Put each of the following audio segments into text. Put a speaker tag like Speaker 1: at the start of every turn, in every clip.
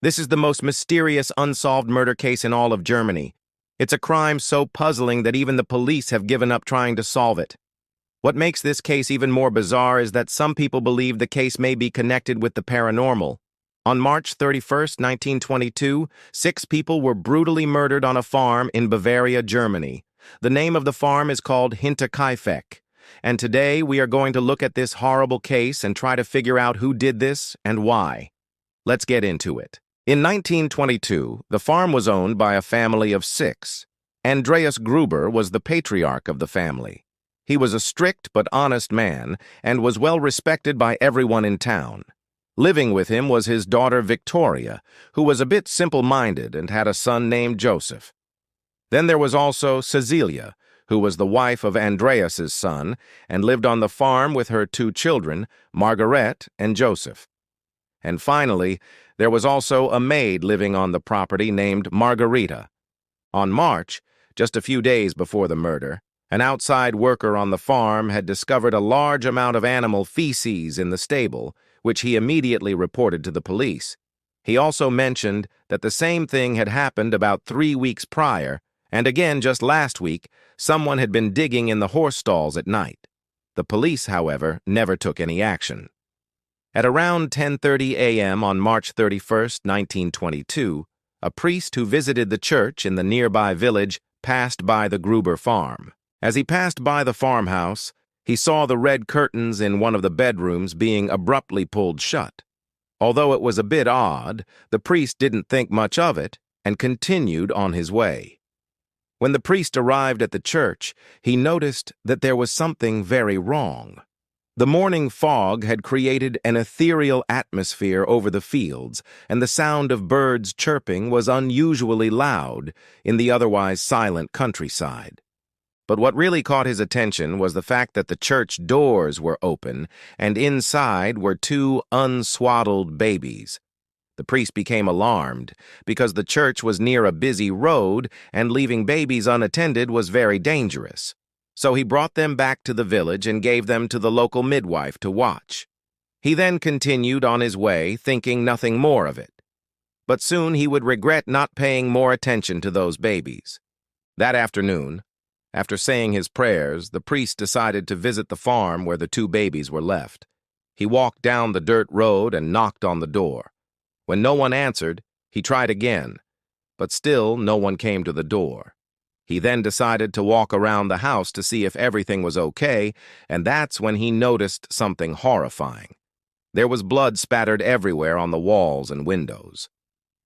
Speaker 1: This is the most mysterious unsolved murder case in all of Germany. It's a crime so puzzling that even the police have given up trying to solve it. What makes this case even more bizarre is that some people believe the case may be connected with the paranormal. On March 31st, 1922, 6 people were brutally murdered on a farm in Bavaria, Germany. The name of the farm is called Hinterkaifeck. And today we are going to look at this horrible case and try to figure out who did this and why. Let's get into it. In 1922, the farm was owned by a family of 6. Andreas Gruber was the patriarch of the family. He was a strict but honest man and was well respected by everyone in town. Living with him was his daughter Victoria, who was a bit simple-minded and had a son named Joseph. Then there was also Cecilia, who was the wife of Andreas's son and lived on the farm with her 2 children, Margaret and Joseph. And finally, there was also a maid living on the property named Margarita. On March, just a few days before the murder, an outside worker on the farm had discovered a large amount of animal feces in the stable, which he immediately reported to the police. He also mentioned that the same thing had happened about 3 weeks prior, and again just last week, someone had been digging in the horse stalls at night. The police, however, never took any action. At around 10:30 a.m. on March 31st, 1922, a priest who visited the church in the nearby village passed by the Gruber farm. As he passed by the farmhouse, he saw the red curtains in one of the bedrooms being abruptly pulled shut. Although it was a bit odd, the priest didn't think much of it and continued on his way. When the priest arrived at the church, he noticed that there was something very wrong. The morning fog had created an ethereal atmosphere over the fields, and the sound of birds chirping was unusually loud in the otherwise silent countryside. But what really caught his attention was the fact that the church doors were open, and inside were 2 unswaddled babies. The priest became alarmed, because the church was near a busy road, and leaving babies unattended was very dangerous. So he brought them back to the village and gave them to the local midwife to watch. He then continued on his way, thinking nothing more of it. But soon he would regret not paying more attention to those babies. That afternoon, after saying his prayers, the priest decided to visit the farm where the 2 babies were left. He walked down the dirt road and knocked on the door. When no one answered, he tried again, but still no one came to the door. He then decided to walk around the house to see if everything was okay, and that's when he noticed something horrifying. There was blood spattered everywhere on the walls and windows.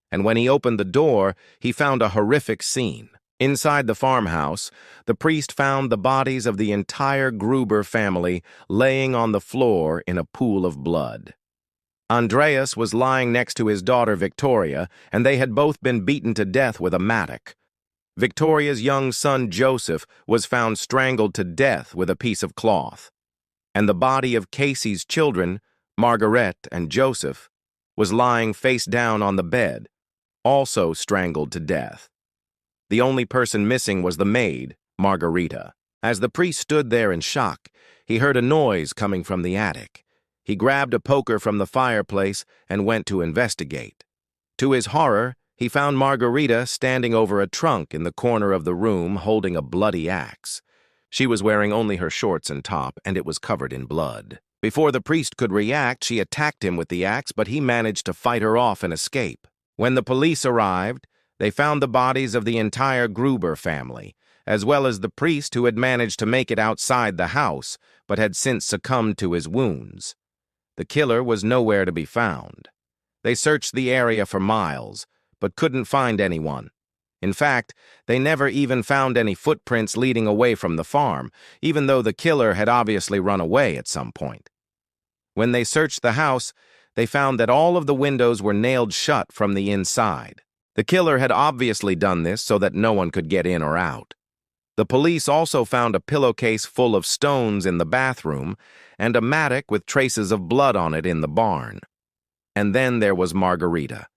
Speaker 1: And when he opened the door, he found a horrific scene. Inside the farmhouse, the priest found the bodies of the entire Gruber family laying on the floor in a pool of blood. Andreas was lying next to his daughter Victoria, and they had both been beaten to death with a mattock. Victoria's young son Joseph was found strangled to death with a piece of cloth. And the body of Casey's children, Margaret and Joseph, was lying face down on the bed, also strangled to death. The only person missing was the maid, Margarita. As the priest stood there in shock, he heard a noise coming from the attic. He grabbed a poker from the fireplace and went to investigate. To his horror, he found Margarita standing over a trunk in the corner of the room holding a bloody axe. She was wearing only her shorts and top, and it was covered in blood. Before the priest could react, she attacked him with the axe, but he managed to fight her off and escape. When the police arrived, they found the bodies of the entire Gruber family, as well as the priest who had managed to make it outside the house, but had since succumbed to his wounds. The killer was nowhere to be found. They searched the area for miles, but couldn't find anyone. In fact, they never even found any footprints leading away from the farm, even though the killer had obviously run away at some point. When they searched the house, they found that all of the windows were nailed shut from the inside. The killer had obviously done this so that no one could get in or out. The police also found a pillowcase full of stones in the bathroom and a mattock with traces of blood on it in the barn. And then there was Margarita.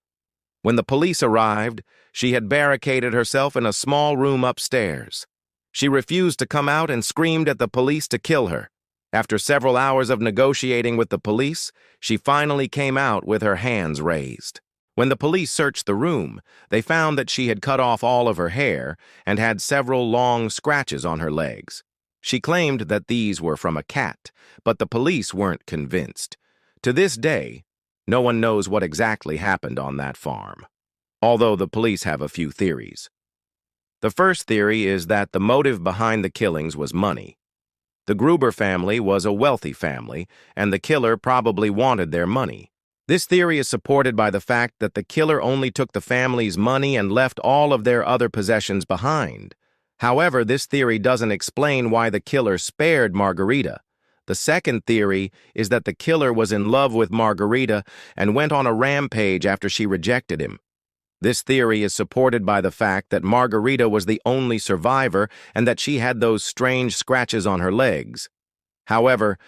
Speaker 1: When the police arrived, she had barricaded herself in a small room upstairs. She refused to come out and screamed at the police to kill her. After several hours of negotiating with the police, she finally came out with her hands raised. When the police searched the room, they found that she had cut off all of her hair and had several long scratches on her legs. She claimed that these were from a cat, but the police weren't convinced. To this day, no one knows what exactly happened on that farm, although the police have a few theories. The first theory is that the motive behind the killings was money. The Gruber family was a wealthy family, and the killer probably wanted their money. This theory is supported by the fact that the killer only took the family's money and left all of their other possessions behind. However, this theory doesn't explain why the killer spared Margarita. The second theory is that the killer was in love with Margarita and went on a rampage after she rejected him. This theory is supported by the fact that Margarita was the only survivor and that she had those strange scratches on her legs. However,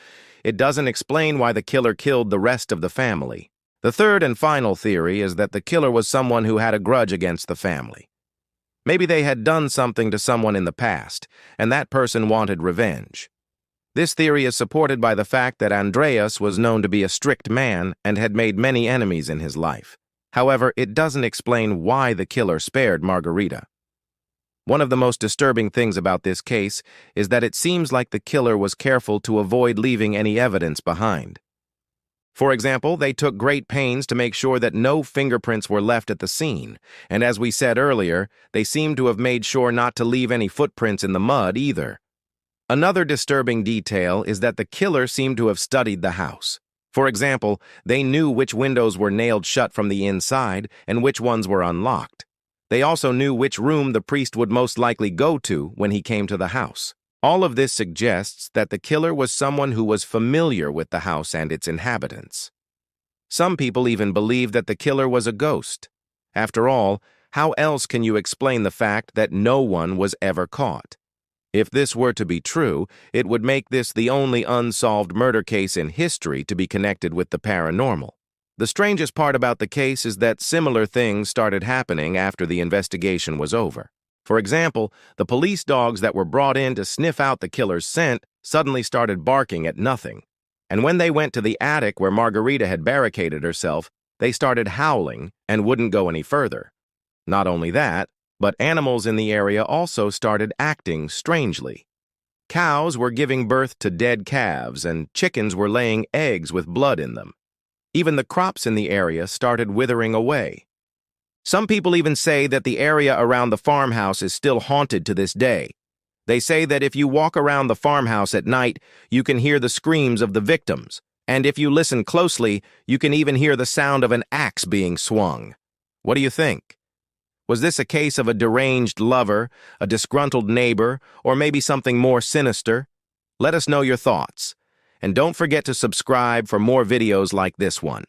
Speaker 1: it doesn't explain why the killer killed the rest of the family. The third and final theory is that the killer was someone who had a grudge against the family. Maybe they had done something to someone in the past, and that person wanted revenge. This theory is supported by the fact that Andreas was known to be a strict man and had made many enemies in his life. However, it doesn't explain why the killer spared Margarita. One of the most disturbing things about this case is that it seems like the killer was careful to avoid leaving any evidence behind. For example, they took great pains to make sure that no fingerprints were left at the scene, and as we said earlier, they seem to have made sure not to leave any footprints in the mud either. Another disturbing detail is that the killer seemed to have studied the house. For example, they knew which windows were nailed shut from the inside and which ones were unlocked. They also knew which room the priest would most likely go to when he came to the house. All of this suggests that the killer was someone who was familiar with the house and its inhabitants. Some people even believe that the killer was a ghost. After all, how else can you explain the fact that no one was ever caught? If this were to be true, it would make this the only unsolved murder case in history to be connected with the paranormal. The strangest part about the case is that similar things started happening after the investigation was over. For example, the police dogs that were brought in to sniff out the killer's scent suddenly started barking at nothing. And when they went to the attic where Margarita had barricaded herself, they started howling and wouldn't go any further. Not only that, but animals in the area also started acting strangely. Cows were giving birth to dead calves, and chickens were laying eggs with blood in them. Even the crops in the area started withering away. Some people even say that the area around the farmhouse is still haunted to this day. They say that if you walk around the farmhouse at night, you can hear the screams of the victims, and if you listen closely, you can even hear the sound of an axe being swung. What do you think? Was this a case of a deranged lover, a disgruntled neighbor, or maybe something more sinister? Let us know your thoughts. And don't forget to subscribe for more videos like this one.